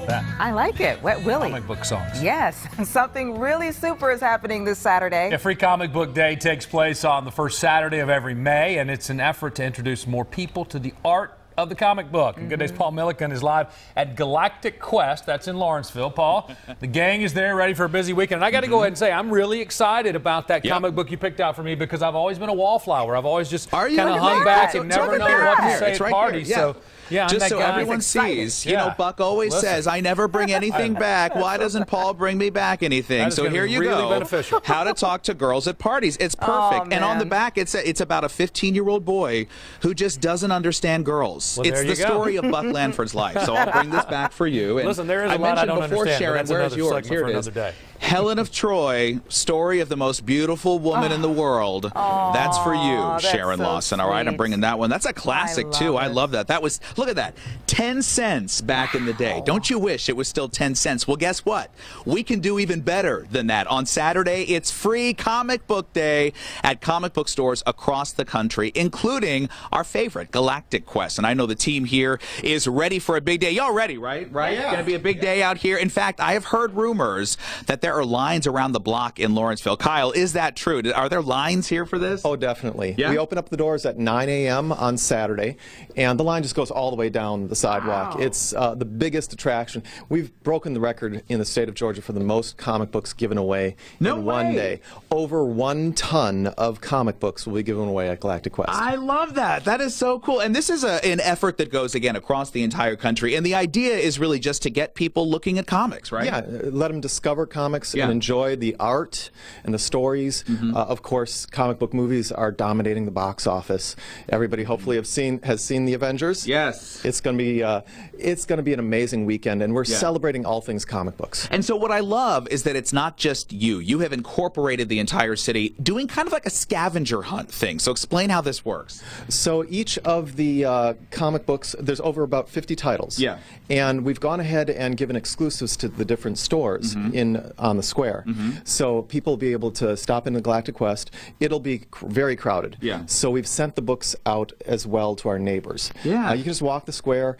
about that? I like it. Wet Willie. Comic book songs. Yes. Something really super is happening this Saturday. Yeah, Free Comic Book Day takes place on the first Saturday of every May, and it's an effort to introduce more people to the art of the comic book. And Good Day's Paul Milliken is live at Galactic Quest. That's in Lawrenceville. Paul, the gang is there ready for a busy weekend. And I got to go ahead and say, I'm really excited about that comic book you picked out for me because I've always been a wallflower. I've always just kind of hung back and never known what to say at parties. So, yeah, just so everyone sees, you know, Buck always says, I never bring anything back. Why doesn't Paul bring me back anything? So here you go. Beneficial. How to talk to girls at parties. It's perfect. And on the back, it's about a 15-year-old boy who just doesn't understand girls. Well, it's the story of Buck Lanford's life. So I'll bring this back for you. And listen, there is a lot I don't understand. Sharon, where's yours? Here it is. Helen of Troy, story of the most beautiful woman in the world. That's for you, Sharon Lawson. All right, I'm bringing that one. That's a classic, too. I love that. That was, look at that, 10 cents back in the day. Don't you wish it was still 10 cents? Well, guess what? We can do even better than that. On Saturday, it's Free Comic Book Day at comic book stores across the country, including our favorite, Galactic Quest. And I know the team here is ready for a big day. Y'all ready, right? Right? Yeah. Going to be a big day out here. In fact, I have heard rumors that there are lines around the block in Lawrenceville. Kyle, is that true? Are there lines here for this? Oh, definitely. Yeah? We open up the doors at 9 a.m. on Saturday, and the line just goes all the way down the sidewalk. Wow. It's the biggest attraction. We've broken the record in the state of Georgia for the most comic books given away in one day. Over 1 ton of comic books will be given away at Galactic Quest. I love that. That is so cool. And this is an effort that goes, again, across the entire country. And the idea is really just to get people looking at comics, right? Yeah, let them discover comics and enjoy the art and the stories. Of course, comic book movies are dominating the box office. Everybody hopefully has seen the Avengers. Yes, it's going to be an amazing weekend, and we're celebrating all things comic books. And so what I love is that it's not just you. You have incorporated the entire city, doing kind of like a scavenger hunt thing. So explain how this works. So each of the comic books, there's over about 50 titles. Yeah, and we've gone ahead and given exclusives to the different stores on the square. So people will be able to stop in the Galactic Quest. It'll be very crowded. Yeah. So we've sent the books out as well to our neighbors. Yeah. You can just walk the square,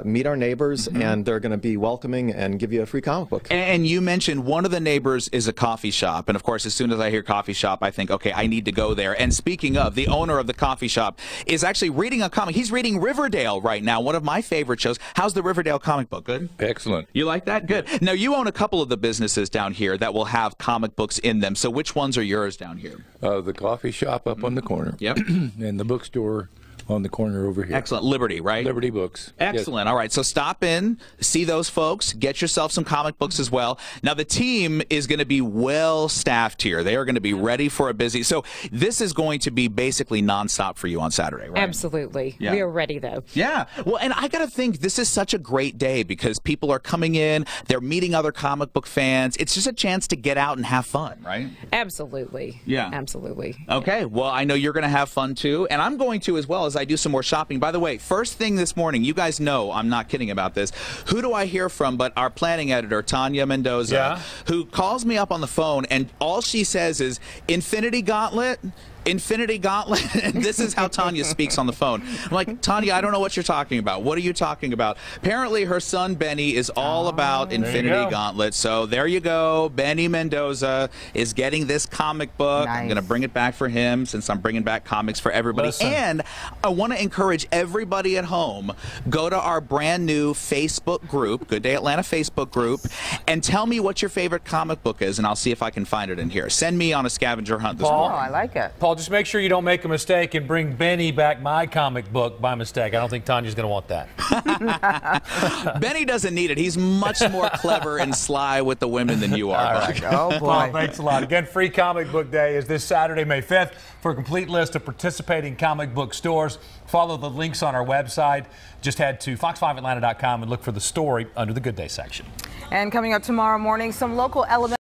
meet our neighbors, and they're going to be welcoming and give you a free comic book. And you mentioned one of the neighbors is a coffee shop. And of course, as soon as I hear coffee shop, I think, okay, I need to go there. And speaking of, the owner of the coffee shop is actually reading a comic. He's reading Riverdale right now, one of my favorite shows. How's the Riverdale comic book? Good? Excellent. You like that? Good. Now, you own a couple of the businesses down here that will have comic books in them. So which ones are yours down here? The coffee shop up on the corner. Yep. And the bookstore on the corner over here. Excellent. Liberty, right? Liberty Books. Excellent. Yes. All right. So stop in, see those folks, get yourself some comic books as well. Now, the team is going to be well staffed here. They are going to be ready for a busy. So this is going to be basically nonstop for you on Saturday, right? Absolutely. Yeah. We are ready, though. Yeah. Well, and I got to think this is such a great day because people are coming in, they're meeting other comic book fans. It's just a chance to get out and have fun, right? Absolutely. Yeah. Absolutely. Okay. Yeah. Well, I know you're going to have fun, too. And I'm going to as well as I do some more shopping. By the way, first thing this morning, you guys know I'm not kidding about this. Who do I hear from but our planning editor, Tanya Mendoza, who calls me up on the phone, and all she says is, Infinity Gauntlet? Infinity Gauntlet, and this is how Tanya speaks on the phone. I'm like, Tanya, I don't know what you're talking about. What are you talking about? Apparently, her son Benny is all about Infinity Gauntlet. So there you go. Benny Mendoza is getting this comic book. I'm going to bring it back for him since I'm bringing back comics for everybody. And I want to encourage everybody at home, go to our brand new Facebook group, Good Day Atlanta Facebook group, and tell me what your favorite comic book is, and I'll see if I can find it in here. Send me on a scavenger hunt this morning. Oh, I like it. Paul, just make sure you don't make a mistake and bring Benny back my comic book by mistake. I don't think Tanya's going to want that. Benny doesn't need it. He's much more clever and sly with the women than you are. Right. Oh, boy. Paul, thanks a lot. Again, Free Comic Book Day is this Saturday, May 5th. For a complete list of participating comic book stores, follow the links on our website. Just head to fox5atlanta.com and look for the story under the Good Day section. And coming up tomorrow morning, some local elements